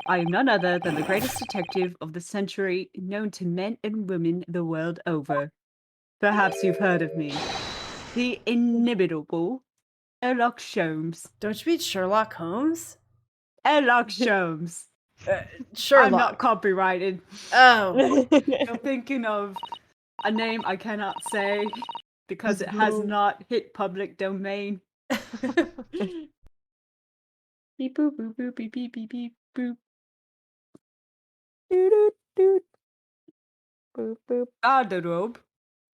I am none other than the greatest detective of the century, known to men and women the world over. Perhaps you've heard of me. The inimitable Sherlock Holmes. Don't you mean Sherlock Holmes? Sherlock Holmes. Sherlock. I'm not copyrighted. Oh. You're thinking of a name I cannot say because it has not hit public domain. Beep boop boop boop beep beep beep beep boop. Doot doot doot. Boop boop. Garderobe.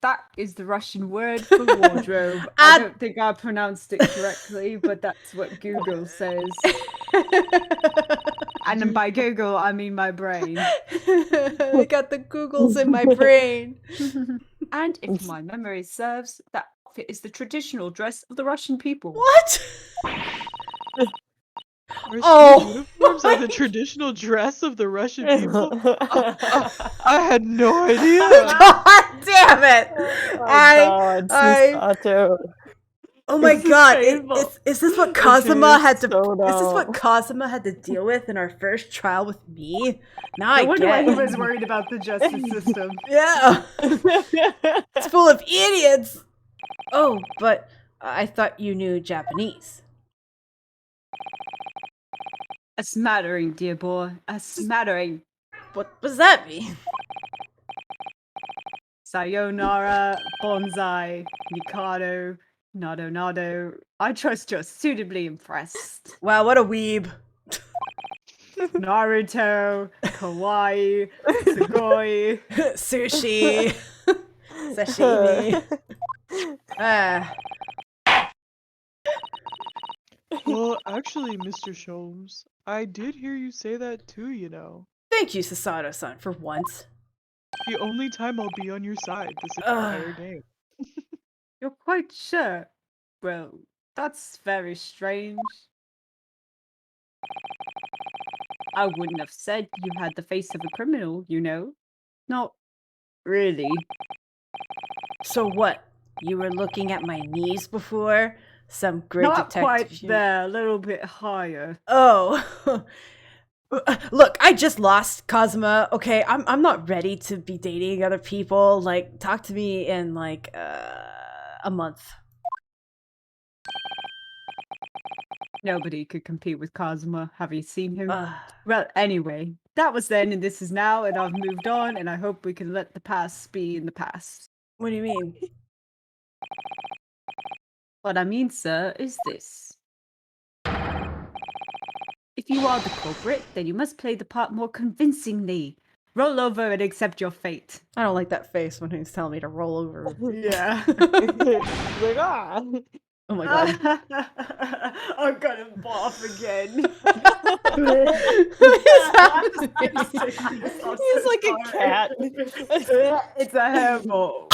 That is the Russian word for wardrobe. I don't think I pronounced it correctly, but that's what Google says. And then by Google, I mean my brain. I got the Googles in my brain. And if my memory serves, that outfit is the traditional dress of the Russian people. What? Uniforms are the traditional dress of the Russian people? I had no idea. God damn it! Oh my god! Is this what Kazuma had to? Is this what Kazuma had to deal with in our first trial with me? Now I wonder get. why he was worried about the justice system. Yeah, it's full of idiots. Oh, but I thought you knew Japanese. A smattering, dear boy. A smattering. What does that mean? Sayonara, bonsai, Mikado, nado nado. I trust you're suitably impressed. Wow, what a weeb. Naruto, kawaii, sugoi, sushi, sashimi. Well, actually, Mr. Sholmes, I did hear you say that too, you know. Thank you, Sasato-san, for once. The only time I'll be on your side this entire day. You're quite sure? Well, that's very strange. I wouldn't have said you had the face of a criminal, you know. Not really. So what? You were looking at my knees before? Some great Not detective. Quite there, a little bit higher. Oh. Look, I just lost Kazuma. Okay, I'm not ready to be dating other people. Like, talk to me in like a month. Nobody could compete with Kazuma. Have you seen him? Well, anyway, that was then and this is now, and I've moved on, and I hope we can let the past be in the past. What do you mean? What I mean, sir, is this. If you are the culprit, then you must play the part more convincingly. Roll over and accept your fate. I don't like that face when he's telling me to roll over. Yeah. Like, ah. Oh my god. I'm gonna barf again. He's like a cat. It's a hairball.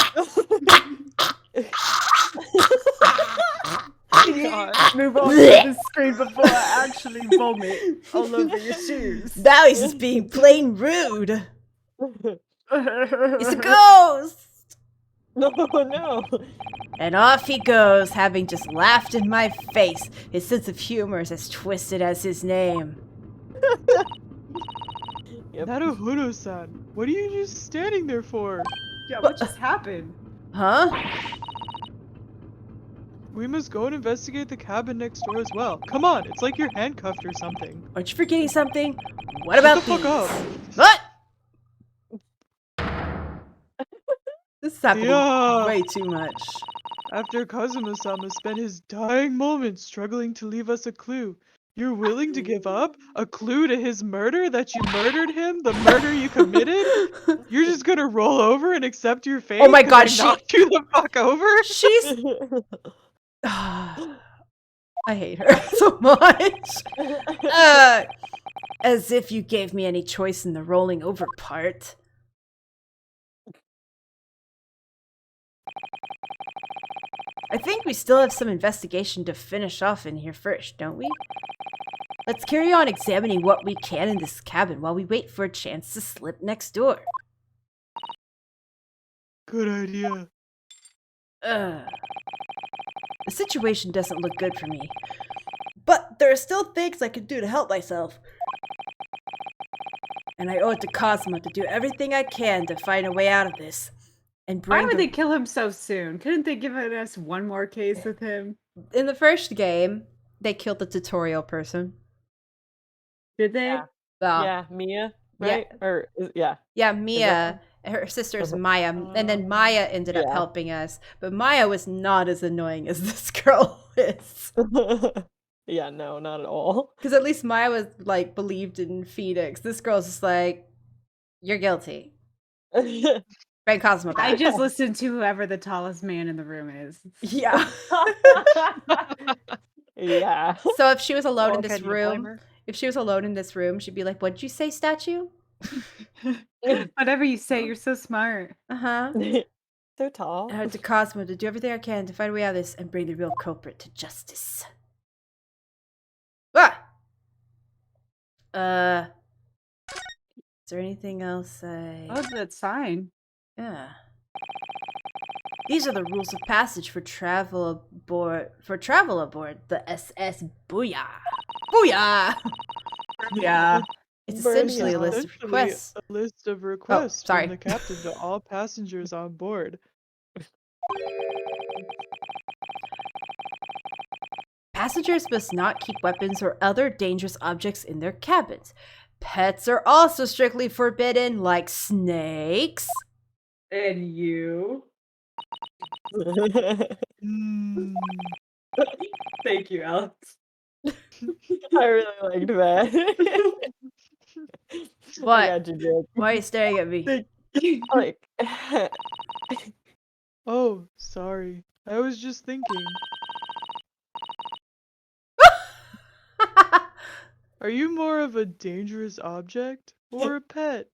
Move on to the screen before I actually vomit all over your shoes. Now he's just being plain rude. He's a ghost! No. And off he goes, having just laughed in my face. His sense of humor is as twisted as his name. Naruhodo-san, what are you just standing there for? Yeah, what just happened? Huh? We must go and investigate the cabin next door as well. Come on, it's like you're handcuffed or something. Aren't you forgetting something? What about Shut the fuck up. What? This is happening way too much. After Kazuma-sama spent his dying moments struggling to leave us a clue, you're willing to give up? A clue to his murder? That you murdered him? The murder you committed? You're just gonna roll over and accept your fate? Oh my god, she knocked you the fuck over? She's... I hate her so much. As if you gave me any choice in the rolling over part. I think we still have some investigation to finish off in here first, don't we? Let's carry on examining what we can in this cabin while we wait for a chance to slip next door. Good idea. The situation doesn't look good for me. But there are still things I can do to help myself. And I owe it to Cosmo to do everything I can to find a way out of this. And Why bring would the... they kill him so soon? Couldn't they give us one more case with him? In the first game, they killed the tutorial person. Did they? Yeah. Ah. Yeah, Mia, right? Or yeah. Yeah, Mia, her sister's Maya, and then Maya ended up Yeah. helping us. But Maya was not as annoying as this girl is. Yeah, no, not at all. Because at least Maya was, like, believed in Phoenix. This girl's just like, you're guilty. Bring Cosmo back. I just listened to whoever the tallest man in the room is. Yeah. Yeah. So if she was alone in Well, this can you blame room, her? if she was alone in this room, she'd be like, what'd you say, statue? Whatever you say, you're so smart. Uh-huh. So tall. I had to Cosmo to do everything I can to find a way out of this and bring the real culprit to justice. Ah! Is there anything else Oh, that's fine. Yeah. These are the rules of passage for travel aboard the SS Booyah. Booyah! Yeah. It's Birdie essentially a is list of Essentially, requests. a list of requests sorry. from the captain to all passengers on board. Passengers must not keep weapons or other dangerous objects in their cabins. Pets are also strictly forbidden, like snakes. And you. Mm. Thank you, Alex. I really liked that. What? I got you, Jake. Why are you staring at me? Like, Oh, sorry. I was just thinking. Are you more of a dangerous object or a pet?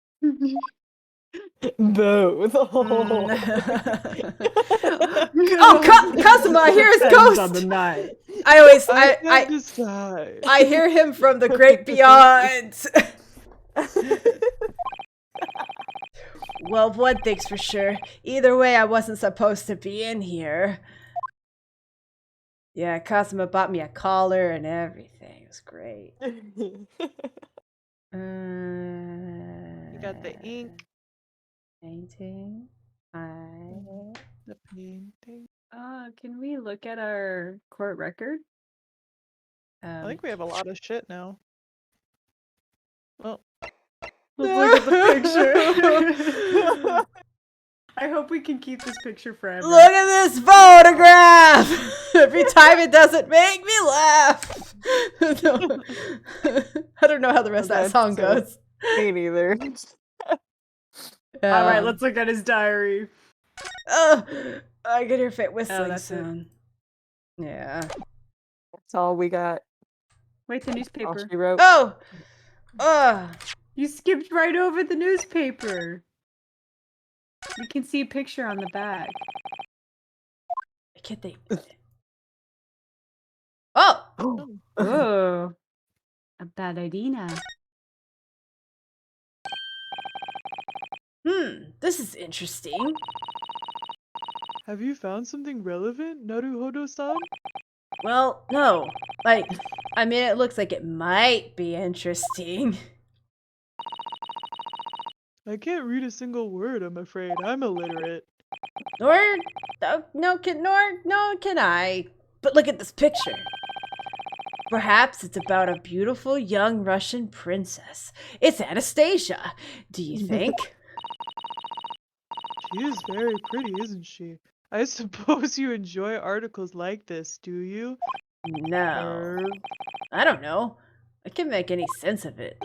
both. Cosmo, I hear his Depends on the ghost. night. I can't decide. I hear him from the great beyond. Well, one thing's for sure. Either way, I wasn't supposed to be in here. Yeah, Cosmo bought me a collar and everything. It was great. You got the ink, Painting. the painting. Can we look at our court record? I think we have a lot of shit now. Well, Let's look at the picture. I hope we can keep this picture forever. Look at this photograph! Every time it doesn't make me laugh. No. I don't know how the rest of that That's song so- goes. Me neither. All right, let's look at his diary. I can hear Fit whistling that's it. soon. Yeah. That's all we got. Wait, the All newspaper. she wrote. Oh! You skipped right over the newspaper. We can see a picture on the back. I can't think. Oh! Oh, a ballerina. This is interesting. have you found something relevant, Naruhodo-san? Well, no. Like, I mean, it looks like it might be interesting. I can't read a single word, I'm afraid. I'm illiterate. Nor can I. But look at this picture. Perhaps it's about a beautiful young Russian princess. It's Anastasia. Do you think? She is very pretty, isn't she? I suppose you enjoy articles like this, do you? No. I don't know. I can't make any sense of it.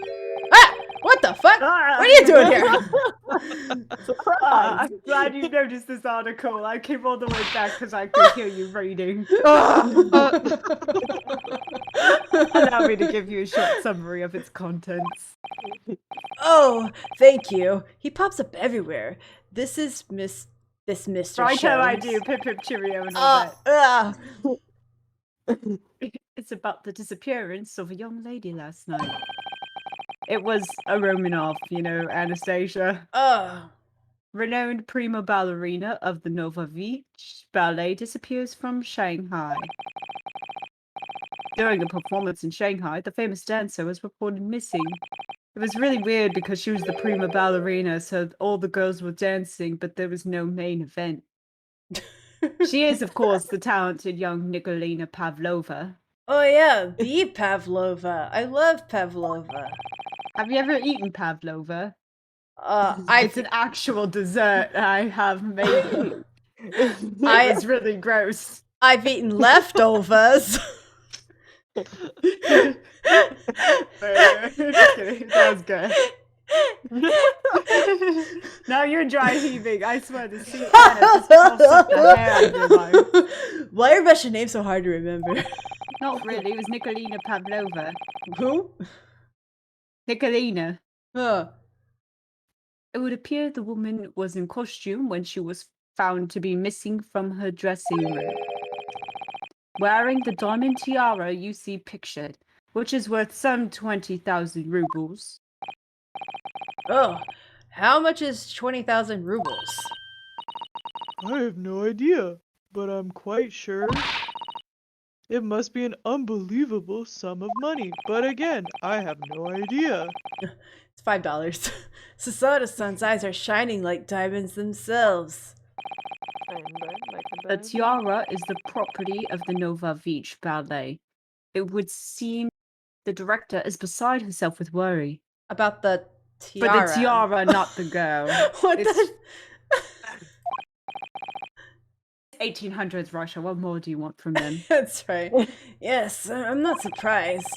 Ah! What the fuck? What are you doing here? I'm glad you noticed this article. I came all the way back because I could hear you reading. Allow me to give you a short summary of its contents. Oh, thank you. He pops up everywhere. This is Mr. Right how I Jones. do, pip pip cheerio and all that. It's about the disappearance of a young lady last night. It was a Romanov, you know, Anastasia. Renowned prima ballerina of the Nova Beach Ballet disappears from Shanghai. During a performance in Shanghai, the famous dancer was reported missing. It was really weird because she was the prima ballerina, so all the girls were dancing, but there was no main event. She is, of course, the talented young Nikolina Pavlova. Oh yeah, the pavlova. I love pavlova. Have you ever eaten pavlova? It's I've an actual dessert. I have made it. It I- was really gross. I've eaten leftovers. Just kidding. That was good. Now you're dry heaving. I swear the sea just pulls up the hair out of your mouth. Why are Russian names so hard to remember? Not really. It was Nikolina Pavlova. Who? Nikolina. Huh. It would appear the woman was in costume when she was found to be missing from her dressing room, wearing the diamond tiara you see pictured, which is worth some 20,000 rubles. Oh, how much is 20,000 rubles? I have no idea, but I'm quite sure it must be an unbelievable sum of money. But again, I have no idea. It's $5. Sasada-san's eyes are shining like diamonds themselves. The tiara is the property of the Novovich Ballet. It would seem the director is beside herself with worry. About the For tiara. the tiara, not the girl. What It's the? 1800s Russia. What more do you want from them? That's right. Yes, I'm not surprised.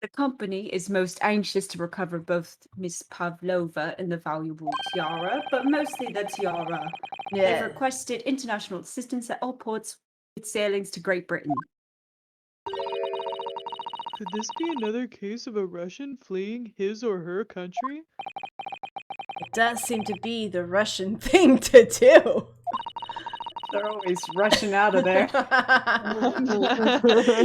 The company is most anxious to recover both Miss Pavlova and the valuable tiara, but mostly the tiara. They've Yeah. requested international assistance at all ports with sailings to Great Britain. Could this be another case of a Russian fleeing his or her country? It does seem to be the Russian thing to do. They're always rushing out of there. Damn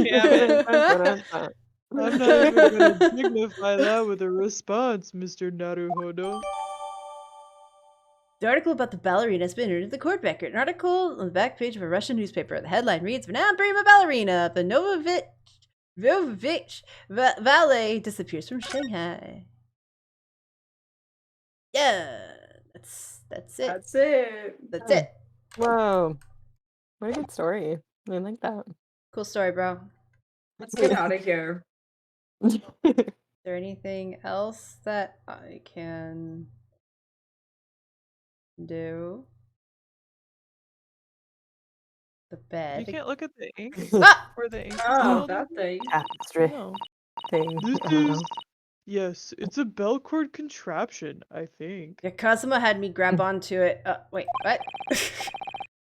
it. I'm not even gonna dignify that with a response, Mr. Naruhodo. The article about the ballerina has been entered in the court record. An article on the back page of a Russian newspaper. The headline reads, "Renowned prima ballerina, the Novovich Ballet disappears from Shanghai." Yeah, that's it. That's it. That's it. Whoa. What a good story. I like that. Cool story, bro. Let's get out of here. Is there anything else that I can do? The You bed. can't look at the ink Ah! or the ink. is Oh, called? that thing. Tapestry No. thing. This I don't is know. yes, it's a bell cord contraption, I think. Yeah, Kazuma had me grab onto it. Wait, what?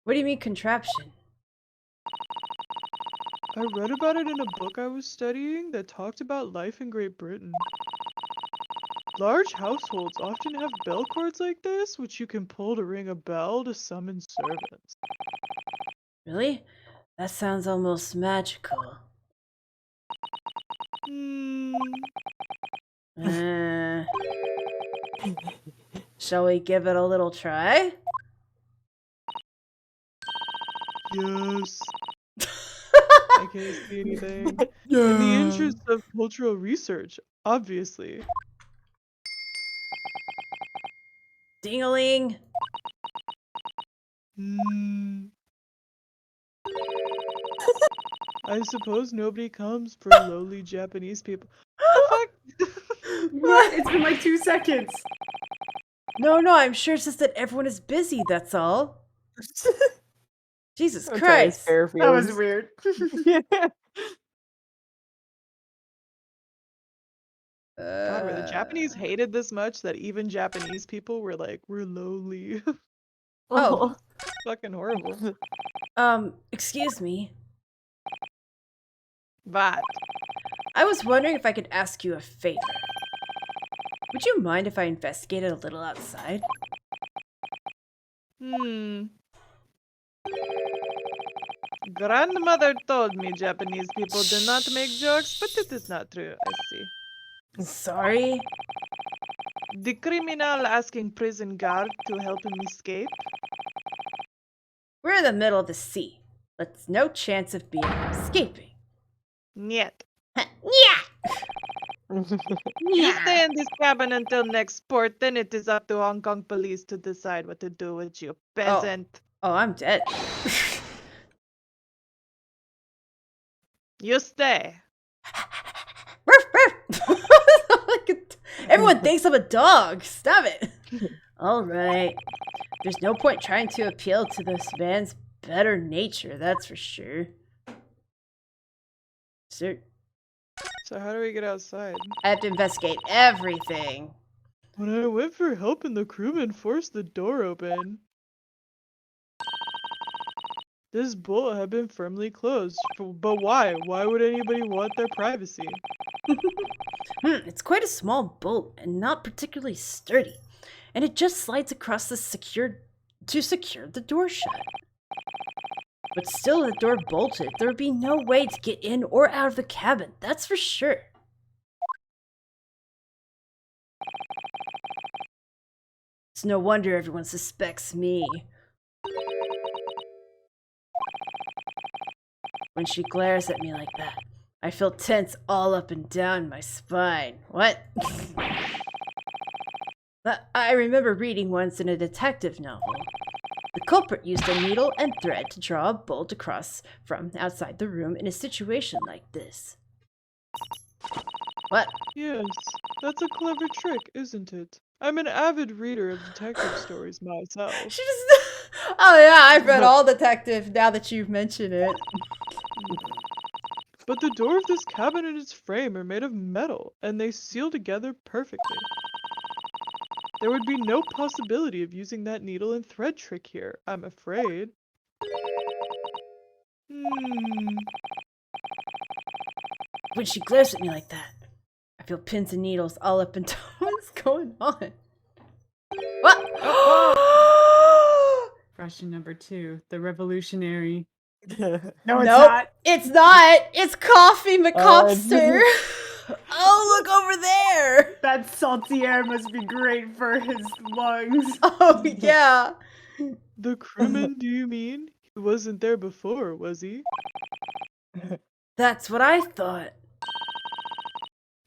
What do you mean contraption? I read about it in a book I was studying that talked about life in Great Britain. Large households often have bell cords like this, which you can pull to ring a bell to summon servants. Really? That sounds almost magical. Hmm. Uh, shall we give it a little try? Yes. I can't see anything. In the interest of cultural research, obviously. Ding-a-ling. Hmm. I suppose nobody comes for lowly Japanese people. What the fuck? What? It's been like 2 seconds. No, I'm sure it's just that everyone is busy, that's all. Jesus I'm trying to Christ. spare That was feels. weird. Yeah. God, were the Japanese hated this much that even Japanese people were like, we're lowly. Oh. Fucking horrible. Excuse me. But I was wondering if I could ask you a favor. Would you mind if I investigated a little outside? grandmother told me Japanese people do not make jokes, but it is not true, I see. Sorry? The criminal asking prison guard to help him escape. We're in the middle of the sea. That's no chance of being escaping. Niet. Yeah. You stay in this cabin until next port, then it is up to Hong Kong police to decide what to do with you, peasant. Oh, I'm dead. You stay. Ruff, ruff. Everyone thinks I'm a dog. Stop it. All right. There's no point trying to appeal to this man's better nature, that's for sure. Sir, So how do we get outside? I have to investigate everything. When I went for help and the crewman forced the door open. This bolt had been firmly closed. But why? Why would anybody want their privacy? It's quite a small bolt and not particularly sturdy. And it just slides across to secure the door shut. But still, the door bolted. There would be no way to get in or out of the cabin, that's for sure. It's no wonder everyone suspects me. When she glares at me like that, I feel tense all up and down my spine. What? I remember reading once in a detective novel. The culprit used a needle and thread to draw a bolt across from outside the room in a situation like this. What? Yes, that's a clever trick, isn't it? I'm an avid reader of detective stories myself. She just... Oh yeah, I've read all detective now that you've mentioned it. But the door of this cabin and its frame are made of metal, and they seal together perfectly. There would be no possibility of using that needle and thread trick here, I'm afraid. When she glares at me like that, I feel pins and needles all up and down. What's going on? What? Russian number 2, the revolutionary. No, it's Nope, not. it's not. It's Coffee McCopster. it's- Oh, look over there. That salty air must be great for his lungs. Oh, yeah. The crewman, do you mean? He wasn't there before, was he? That's what I thought.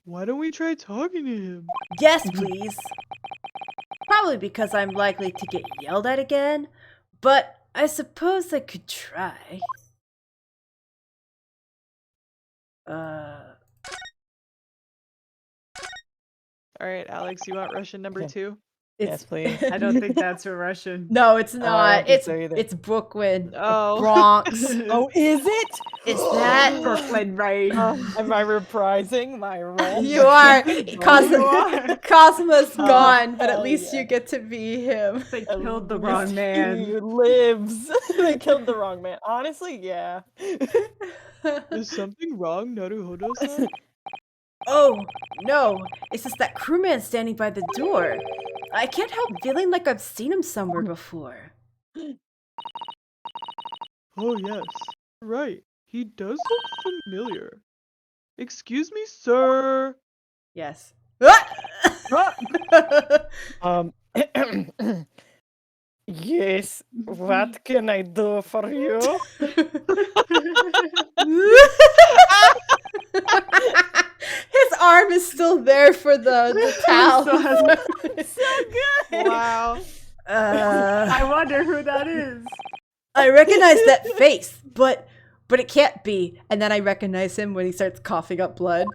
Why don't we try talking to him? Yes, please. Probably because I'm likely to get yelled at again, but I suppose I could try. Alright, Alex, you want Russian number Okay. 2? Yes, please. I don't think that's a Russian. No, it's I not. don't think It's so either. it's Brooklyn, Oh. Bronx. Oh, is it? Is that? Brooklyn Rain. Am I reprising my role? You are. You are. Cosmo's Oh, gone, but at hell least yeah. you get to be him. They At killed the least wrong man. He lives. They killed the wrong man. Honestly, yeah. Is something wrong, Naruhodo-san? Oh, no. It's just that crewman standing by the door. I can't help feeling like I've seen him somewhere before. Oh yes, right. He does look familiar. Excuse me, sir. Yes. Um. Yes. What can I do for you? His arm is still there for the towel. So good. Wow. I wonder who that is. I recognize that face, but it can't be. And then I recognize him when he starts coughing up blood.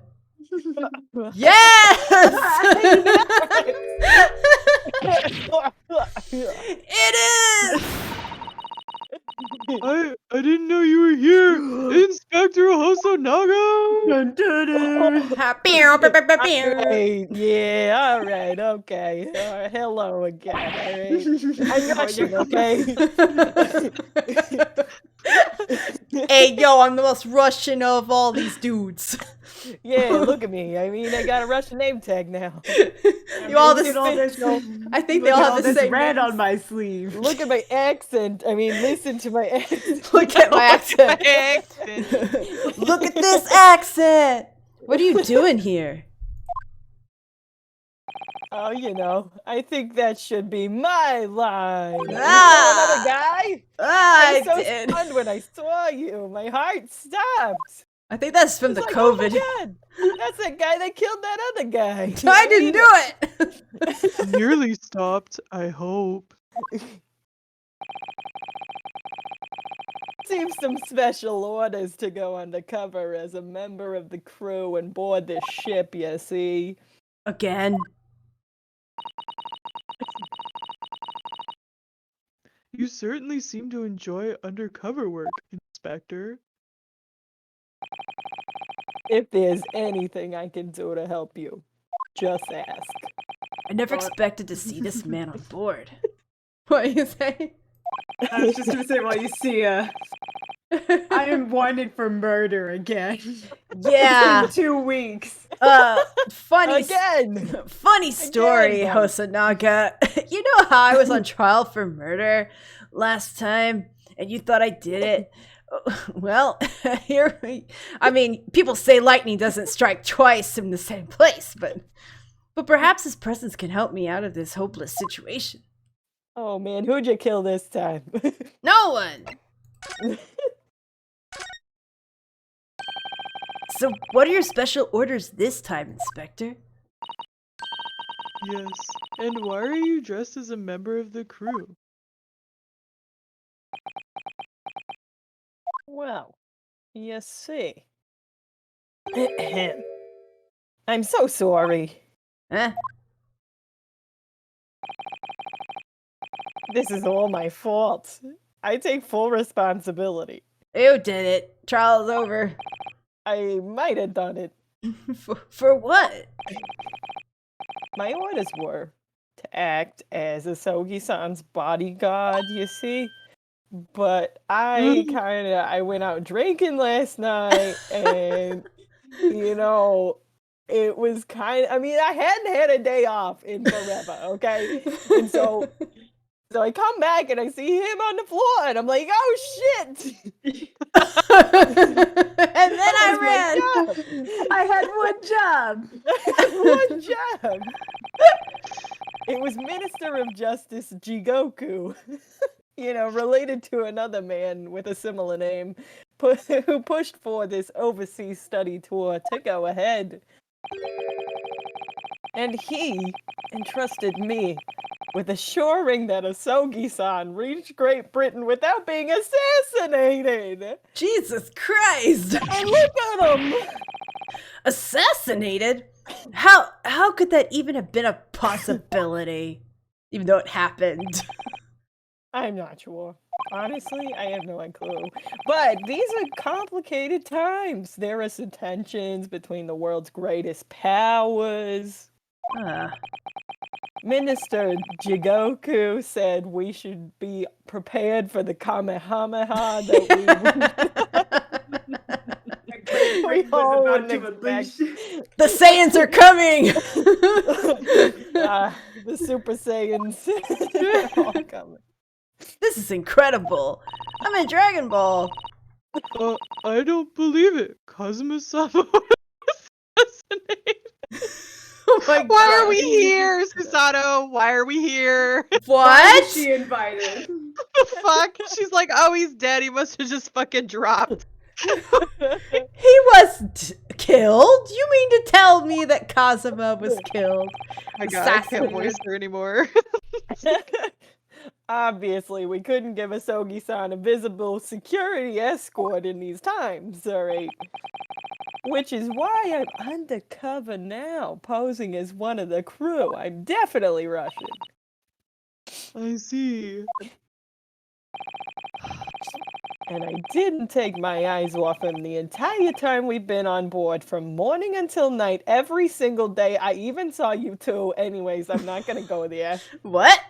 Yes! It is! I didn't know you were here, Inspector Hosonaga. Dun, dun, dun. Hey, yeah, all right, okay. Hello again. All right. I'm Russian, okay? Hey, yo, I'm the most Russian of all these dudes. Yeah, look at me. I mean, I got a Russian name tag now. You all Look at all the this, I think look they all at have all the this same red names. on my sleeve. Look at my accent. I mean, listen to my accent. Look at my accent. Look at this accent. What are you doing here? Oh, I think that should be my line. You kill Ah! another guy? Ah, I was I so did. stunned when I saw you. My heart stopped. I think that's from It's the like, oh my COVID. God, that's that guy that killed that other guy. I didn't do it. Nearly stopped, I hope. Seems some special orders to go undercover as a member of the crew and board this ship, you see. Again. You certainly seem to enjoy undercover work, Inspector. If there's anything I can do to help you, just ask. I never expected to see this man on board. What are you saying? I was just gonna say, while you see, I am wanted for murder again. Yeah. In 2 weeks. Funny Again! funny story, Again. Hosanaga. You know how I was on trial for murder last time and you thought I did it? Well, people say lightning doesn't strike twice in the same place, but perhaps his presence can help me out of this hopeless situation. Oh man, who'd you kill this time? No one. So, what are your special orders this time, Inspector? Yes. And why are you dressed as a member of the crew? Well, you see. I'm so sorry. Huh? This is all my fault. I take full responsibility. You did it. Trial's over. I might have done it. For what? My orders were to act as Asogi-san's bodyguard, you see? But I went out drinking last night and, it was I hadn't had a day off in forever, okay? And so I come back and I see him on the floor and I'm like, oh shit! And then I ran. I had one job. One job. It was Minister of Justice Jigoku, related to another man with a similar name, who pushed for this overseas study tour to go ahead. And he entrusted me with assuring that Asogi-san reached Great Britain without being assassinated. Jesus Christ! And look at him! Assassinated? How could that even have been a possibility? Even though it happened. I'm not sure. Honestly, I have no clue. But these are complicated times. There are some tensions between the world's greatest powers. Minister Jigoku said we should be prepared for the Kamehameha that we all about wouldn't to expect. unleash. The Saiyans are coming! The Super Saiyans. They're all coming. This is incredible. I'm in Dragon Ball. I don't believe it. Kazuma-sama was assassinated. Oh my Why God. are we here, Susato? Why are we here? Why was What? she invited? The fuck? She's like, oh, he's dead. He must have just fucking dropped. He was killed? You mean to tell me that Kazuma was killed? My God, I can't voice her anymore. Obviously, we couldn't give Asogi-san a visible security escort in these times, alright? Which is why I'm undercover now, posing as one of the crew. I'm definitely Russian. I see. And I didn't take my eyes off him the entire time we've been on board, from morning until night, every single day. I even saw you too. Anyways, I'm not gonna go there. What?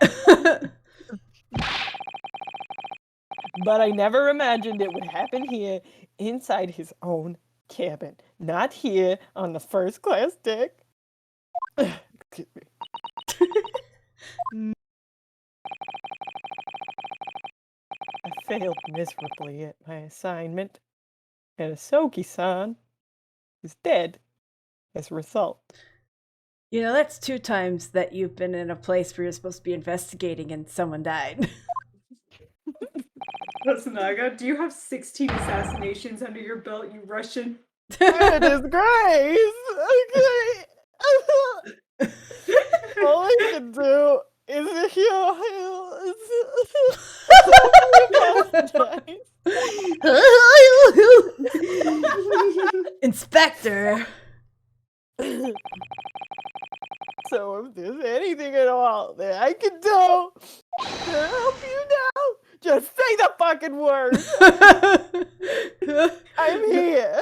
But I never imagined it would happen here, inside his own cabin. Not here, on the first class deck. Excuse me. I failed miserably at my assignment, and Asogi-san is dead as a result. You know, that's 2 times that you've been in a place where you're supposed to be investigating and someone died. Naga, do you have 16 assassinations under your belt, you Russian? Goodness grace! Okay. All I can do is heal. Inspector! So if there's anything at all that I can do to help you now, just say the fucking word. I'm here.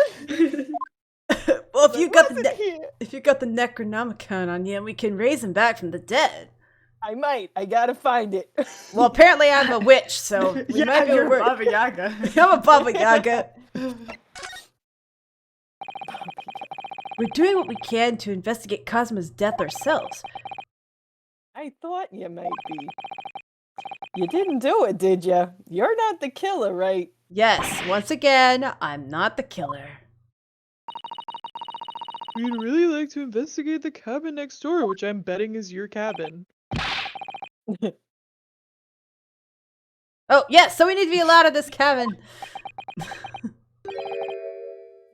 Well, if you got the Wasn't here. if you got the Necronomicon on you, we can raise him back from the dead. I might. I gotta find it. Well, apparently I'm a witch, so we might be able to you're work. Baba Yaga. I'm a Baba Yaga. We're doing what we can to investigate Cosmo's death ourselves. I thought you might be. You didn't do it, did you? You're not the killer, right? Yes, once again, I'm not the killer. We'd really like to investigate the cabin next door, which I'm betting is your cabin. Oh, yes, so we need to be allowed in this cabin.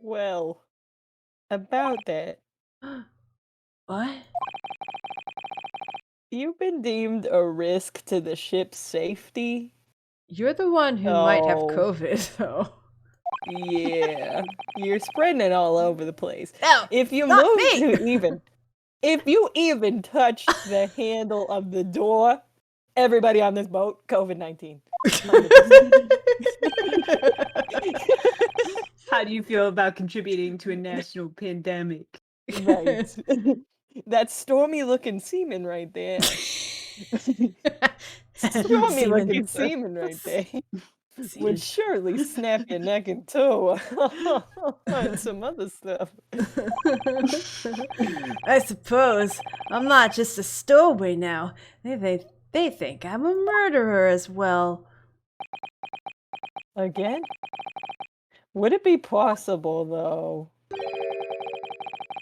Well, about that, What? you've been deemed a risk to the ship's safety. You're the one who might have Oh. COVID, though. Yeah, you're spreading it all over the place. No, If you not move me. to even, if you even touch the handle of the door, everybody on this boat, COVID-19. How do you feel about contributing to a national pandemic? Right. That stormy-looking seaman right there. Stormy-looking seaman right there. Would surely snap your neck in two. And some other stuff. I suppose I'm not just a stowaway now. They think I'm a murderer as well. Again? Would it be possible, though,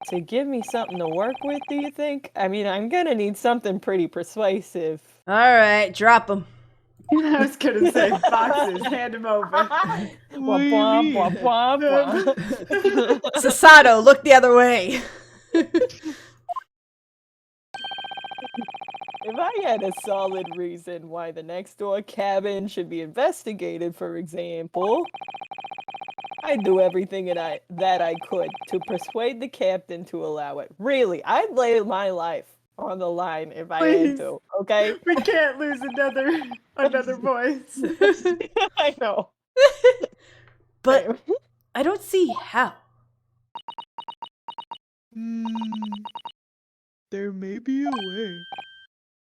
to give me something to work with, do you think? I mean, I'm gonna need something pretty persuasive. All right, drop them. I was gonna say boxes, hand them over. Wah, What do you wah, mean? wah, wah, wah. Sasato, look the other way. If I had a solid reason why the next door cabin should be investigated, for example, I'd do everything that I could to persuade the captain to allow it. Really, I'd lay my life on the line if I had Please. to, okay? We can't lose another voice. I know. But I don't see how. There may be a way.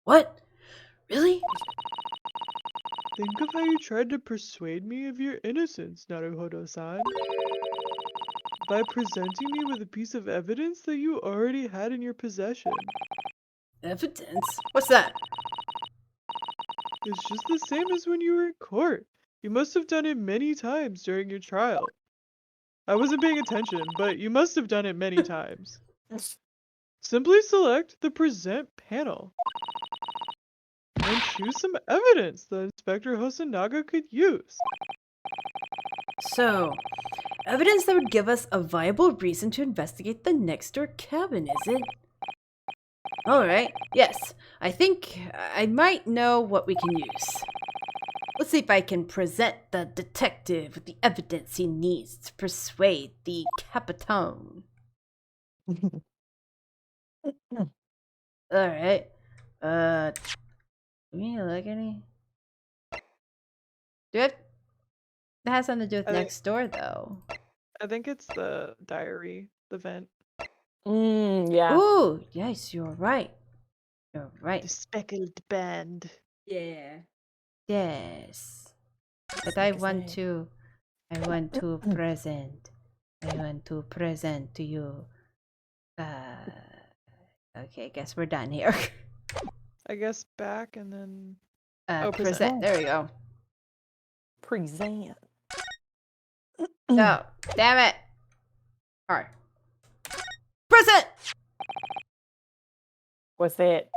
What? Really? Think of how you tried to persuade me of your innocence, Naruhodo-san. By presenting me with a piece of evidence that you already had in your possession. Evidence? What's that? It's just the same as when you were in court. You must have done it many times during your trial. I wasn't paying attention, but you must have done it many times. Simply select the present panel. And choose some evidence that Inspector Hosonaga could use. So, evidence that would give us a viable reason to investigate the next door cabin, is it? Alright, yes. I think I might know what we can use. Let's see if I can present the detective with the evidence he needs to persuade the Capitan. Alright. Do we need to look any? That has something to do with I think- next door, though. I think it's the diary, the vent. Yeah. Ooh, yes, you're right. You're right. speckled band. Yeah. Yes. But I want to present. I want to present to you. Okay, guess we're done here. I guess back and then. Present. There we go. Present. No, damn it. Alright. Present! What's that?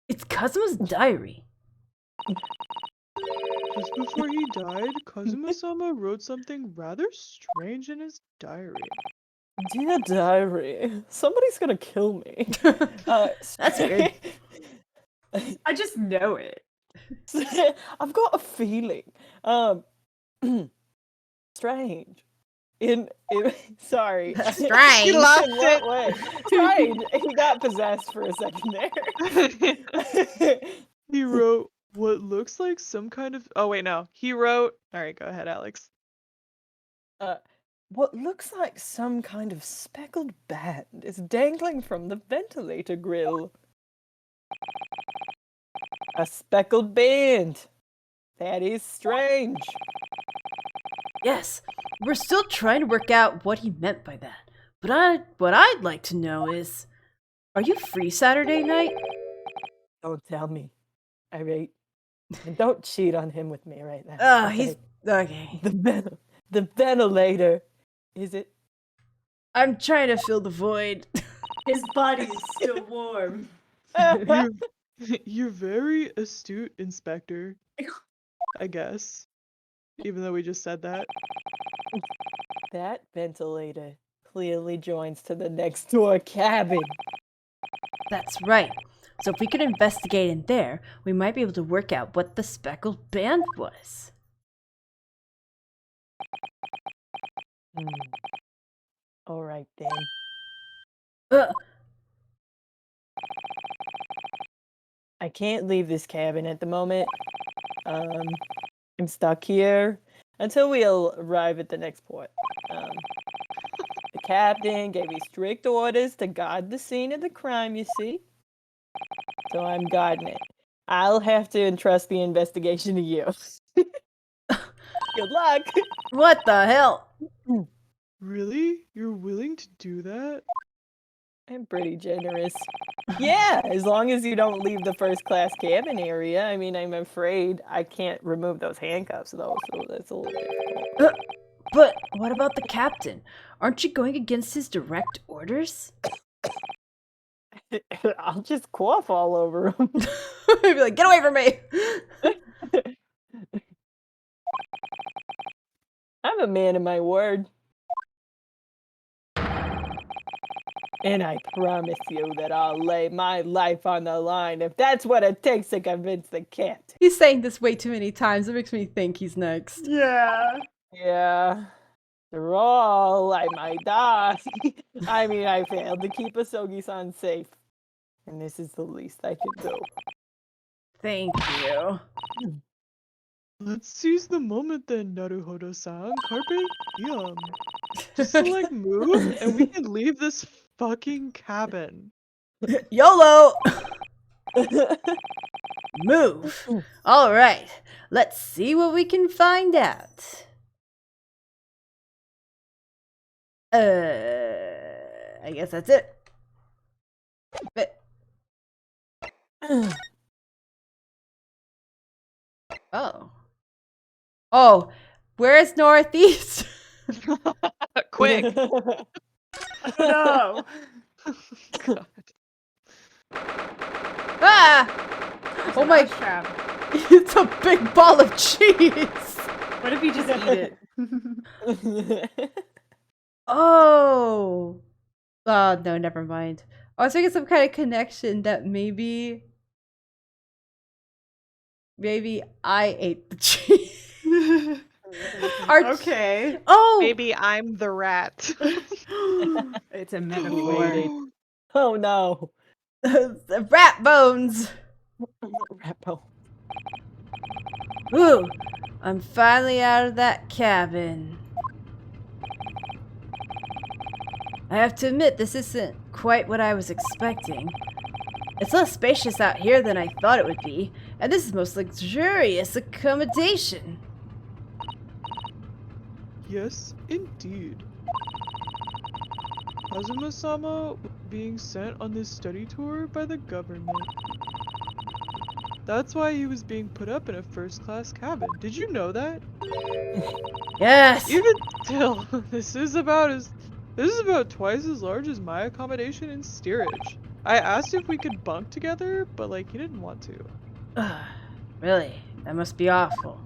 It's Kazuma's diary. Just before he died, Kazuma-sama wrote something rather strange in his diary. Dear diary, somebody's gonna kill me. That's weird. I just know it. I've got a feeling. Strange. Sorry. Strange. He lost In what way? Strange. He got possessed for a second there. He wrote what looks like some kind of. Oh, wait, no. He wrote. Alright, go ahead, Alex. What looks like some kind of speckled band is dangling from the ventilator grill. A speckled band. That is strange. Yes, we're still trying to work out what he meant by that. But what I'd like to know is, are you free Saturday night? Don't tell me. Alright. And don't cheat on him with me right now. Oh, okay? he's okay. The ventilator. Is it? I'm trying to fill the void. His body is still warm. You're very astute, Inspector. I guess. Even though we just said that. That ventilator clearly joins to the next door cabin. That's right. So if we could investigate in there, we might be able to work out what the speckled band was. Alright then. I can't leave this cabin at the moment. I'm stuck here until we'll arrive at the next port. The captain gave me strict orders to guard the scene of the crime, you see. So I'm guarding it. I'll have to entrust the investigation to you. Good luck! What the hell? Really? You're willing to do that? I'm pretty generous. Yeah, as long as you don't leave the first class cabin area. I mean, I'm afraid I can't remove those handcuffs, though, so that's a little difficult. But what about the captain? Aren't you going against his direct orders? I'll just cough all over him. I'd be like, get away from me! I'm a man of my word. And I promise you that I'll lay my life on the line if that's what it takes to convince the captain. He's saying this way too many times. It makes me think he's next. Yeah. Yeah. After all, I might die. I mean, I failed to keep Asogi-san safe. And this is the least I could do. Thank you. Let's seize the moment then, Naruhodo-san. Carpe diem. Just select move, and we can leave this fucking cabin. YOLO! Move. All right. Let's see what we can find out. I guess that's it. But... Oh, where's Northeast? Quick. No. God. Ah! Oh my! Trap. It's a big ball of cheese. What if you just eat it? Oh. Oh no, never mind. I was thinking some kind of connection that maybe I ate the cheese. Okay. Oh. Maybe I'm the rat. It's a metaphor. Oh no. The rat bones. Rapo. Ooh, I'm finally out of that cabin. I have to admit, this isn't quite what I was expecting. It's less spacious out here than I thought it would be, and this is most luxurious accommodation. Yes, indeed. Kazuma-sama being sent on this study tour by the government. That's why he was being put up in a first-class cabin. Did you know that? Yes. Even still, this is about twice as large as my accommodation in steerage. I asked if we could bunk together, but like he didn't want to. Really? That must be awful.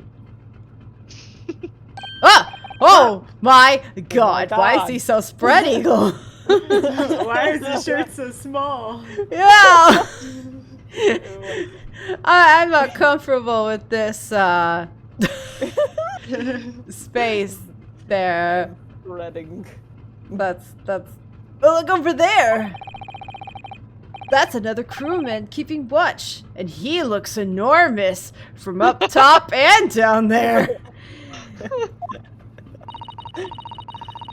Ah! Oh my god, why is he so spread eagle? Why is his shirt so small? Yeah! I'm not comfortable with this space there. Reading. That's oh, look over there! That's another crewman keeping watch, and he looks enormous from up top and down there.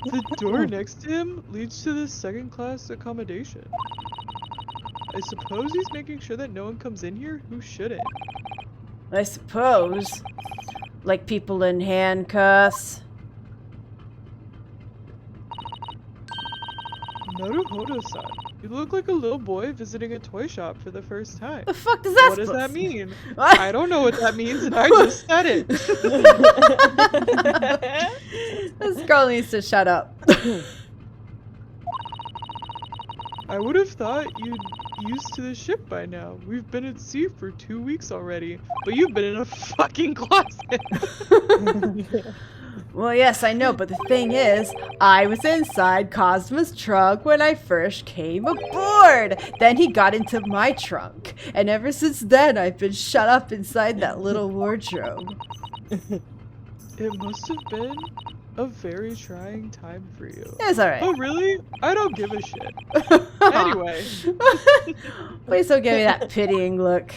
The door next to him leads to the second-class accommodation. I suppose he's making sure that no one comes in here who shouldn't. I suppose. Like people in handcuffs. Naruhodo-san, you look like a little boy visiting a toy shop for the first time. The fuck does that What does that supposed- mean? I don't know what that means, and I just said it. This girl needs to shut up. I would have thought you'd used to the ship by now. We've been at sea for 2 weeks already, but you've been in a fucking closet. Well, yes, I know, but the thing is, I was inside Cosmo's trunk when I first came aboard. Then he got into my trunk, and ever since then, I've been shut up inside that little wardrobe. It must have been a very trying time for you. It's alright. Oh, really? I don't give a shit. Anyway. Please don't give me that pitying look.